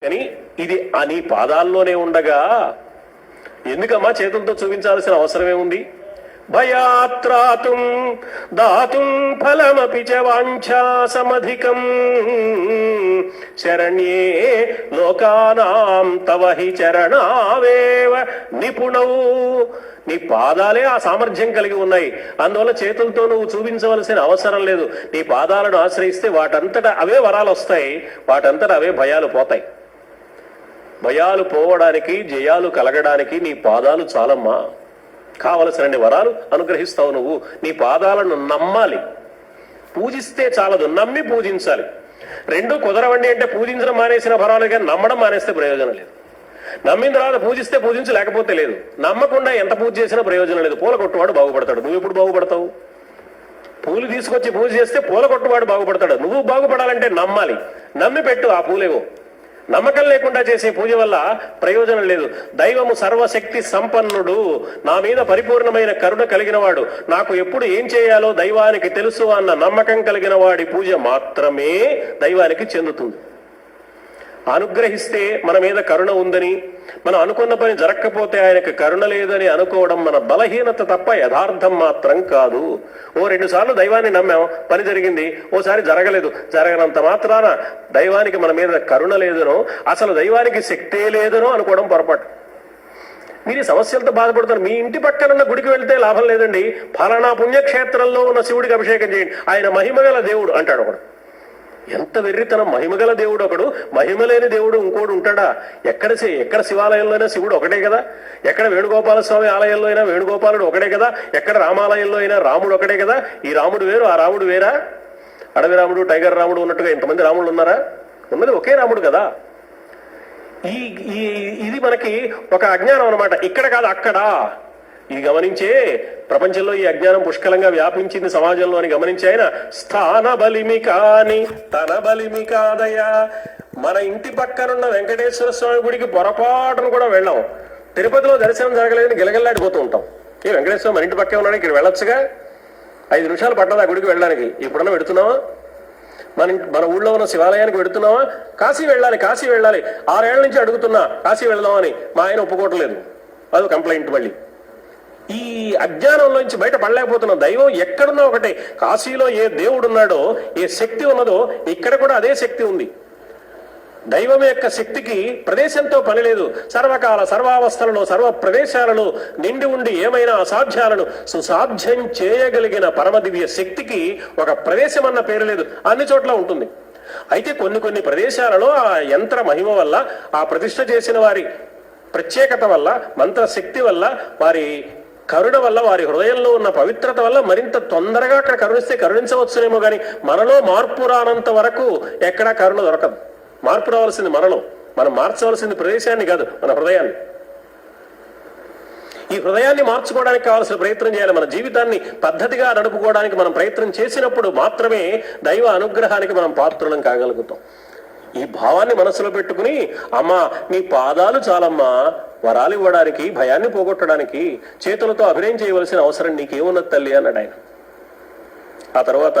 కానీ ఇది నీ పాదాల్లోనే ఉండగా ఎందుకమ్మా చేతులతో చూపించాల్సిన అవసరమే ఉంది? భయాత్రాతుం దాతుం ఫలమపి చ వాంఛాసమధికం శరణ్యే లోకానాం తవ హి చరణావేవ నిపుణౌ. నీ పాదాలే ఆ సామర్థ్యం కలిగి ఉన్నాయి. అందువల్ల చేతులతో నువ్వు చూపించవలసిన అవసరం లేదు. నీ పాదాలను ఆశ్రయిస్తే వాటంతటా అవే వరాలు వస్తాయి, వాటంతటా అవే భయాలు పోతాయి. భయాలు పోవడానికి, జయాలు కలగడానికి నీ పాదాలు చాలమ్మా. కావలసిన వరాలు అనుగ్రహిస్తావు నువ్వు. నీ పాదాలను నమ్మాలి, పూజిస్తే చాలదు, నమ్మి పూజించాలి. రెండు కుదరవండి అంటే పూజించడం మానేసిన పర్వాలేదు, కానీ నమ్మడం మానేస్తే ప్రయోజనం లేదు. నమ్మిన తర్వాత పూజిస్తే పూజించు, లేకపోతే లేదు. నమ్మకుండా ఎంత పూజ చేసినా ప్రయోజనం లేదు. పూల కొట్టువాడు బాగుపడతాడు, నువ్వు ఎప్పుడు బాగుపడతావు? పూలు తీసుకొచ్చి పూజ చేస్తే పూల కొట్టువాడు బాగుపడతాడు. నువ్వు బాగుపడాలంటే నమ్మాలి, నమ్మి పెట్టు ఆ పూలేవో. నమ్మకం లేకుండా చేసే పూజ వల్ల ప్రయోజనం లేదు. దైవము సర్వశక్తి సంపన్నుడు, నా మీద పరిపూర్ణమైన కరుణ కలిగిన వాడు, నాకు ఎప్పుడు ఏం చేయాలో దైవానికి తెలుసు అన్న నమ్మకం కలిగిన వాడి పూజ మాత్రమే దైవానికి చెందుతుంది. అనుగ్రహిస్తే మన మీద కరుణ ఉందని, మనం అనుకున్న పని జరగకపోతే ఆయనకు కరుణ లేదని అనుకోవడం మన బలహీనత తప్ప యథార్థం మాత్రం కాదు. ఓ 2 సార్లు దైవాన్ని నమ్మాం, పని జరిగింది, ఓసారి జరగలేదు. జరగనంత మాత్రాన దైవానికి మన మీద కరుణ లేదనో, అసలు దైవానికి శక్తే లేదనో అనుకోవడం పొరపాటు. మీరు సమస్యలతో బాధపడతారు. మీ ఇంటి పక్కనున్న గుడికి వెళ్తే లాభం లేదండి, ఫలానా పుణ్యక్షేత్రంలో ఉన్న శివుడికి అభిషేకం చేయండి, ఆయన మహిమగల దేవుడు అంటాడు ఒకడు. ఎంత వెర్రితనం! మహిమగల దేవుడు ఒకడు, మహిమలేని దేవుడు ఇంకోడు ఉంటాడా? ఎక్కడ శివాలయంలో శివుడు ఒకటే కదా, ఎక్కడ వేణుగోపాల స్వామి ఆలయంలో అయినా వేణుగోపాలుడు ఒకటే కదా, ఎక్కడ రామాలయంలో అయినా రాముడు ఒకటే కదా. ఈ రాముడు వేరు, ఆ రాముడు వేరా? అడవి రాముడు, టైగర్ రాముడు ఉన్నట్టుగా ఇంతమంది రాముడు ఉన్నారా? ఉన్నది ఒకే రాముడు కదా. ఇది మనకి ఒక అజ్ఞానం అన్నమాట. ఇక్కడ కాదు అక్కడ. ఇది గమనించే ప్రపంచంలో ఈ అజ్ఞానం పుష్కలంగా వ్యాపించింది సమాజంలో అని గమనించి ఆయన స్థాన బలిమి కాని తన బలిమి కాదయా. మన ఇంటి పక్కనున్న వెంకటేశ్వర స్వామి గుడికి పొరపాటును కూడా వెళ్ళాం. తిరుపతిలో దర్శనం జరగలేదని గిలగిల్లాడిపోతూ ఉంటాం. ఏ వెంకటేశ్వర మన ఇంటి పక్కే ఉన్నాడు, ఇక్కడ వెళ్ళొచ్చుగా, 5 నిమిషాలు పట్టదు ఆ గుడికి వెళ్ళడానికి. ఇప్పుడన్నా పెడుతున్నావా? మన ఊళ్ళో ఉన్న శివాలయానికి పెడుతున్నావా? కాశీ వెళ్ళాలి, కాశీ వెళ్ళాలి, 6 ఏళ్ల నుంచి అడుగుతున్నా కాశీ వెళ్దామని, మా ఆయన ఒప్పుకోవట్లేదు. అది కంప్లైంట్. మళ్ళీ ఈ అజ్ఞానంలోంచి బయట పడలేకపోతున్నాం. దైవం ఎక్కడున్నా ఒకటే. కాశీలో ఏ దేవుడు ఉన్నాడో, ఏ శక్తి ఉన్నదో, ఇక్కడ కూడా అదే శక్తి ఉంది. దైవం యొక్క శక్తికి ప్రదేశంతో పని లేదు. సర్వకాల సర్వావస్థలలో సర్వ ప్రదేశాలలో నిండి ఉండి ఏమైనా అసాధ్యాలను సుసాధ్యం చేయగలిగిన పరమదివ్య శక్తికి ఒక ప్రదేశం అన్న పేరు లేదు, అన్ని చోట్ల ఉంటుంది. అయితే కొన్ని ప్రదేశాలలో ఆ యంత్ర మహిమ వల్ల, ఆ ప్రతిష్ఠ చేసిన వారి ప్రత్యేకత వల్ల, మంత్రశక్తి వల్ల, వారి కరుణ వల్ల, వారి హృదయంలో ఉన్న పవిత్రత వల్ల మరింత తొందరగా అక్కడ కరుణిస్తే కరుణించవచ్చునేమో, కానీ మనలో మార్పు రానంత వరకు ఎక్కడా కరుణ దొరకదు. మార్పు రావాల్సింది మనలో. మనం మార్చవలసింది ప్రదేశాన్ని కాదు, మన హృదయాన్ని. ఈ హృదయాన్ని మార్చుకోవడానికి కావాల్సిన ప్రయత్నం చేయాలి. మన జీవితాన్ని పద్ధతిగా నడుపుకోవడానికి మనం ప్రయత్నం చేసినప్పుడు మాత్రమే దైవ అనుగ్రహానికి మనం పాత్రులం కాగలుగుతాం. ఈ భావాన్ని మనసులో పెట్టుకుని, అమ్మా నీ పాదాలు చాలమ్మా వరాలు ఇవ్వడానికి, భయాన్ని పోగొట్టడానికి. చేతులతో అభినయం చేయవలసిన అవసరం నీకేమున్నది తల్లి అన్నాడు ఆయన. ఆ తర్వాత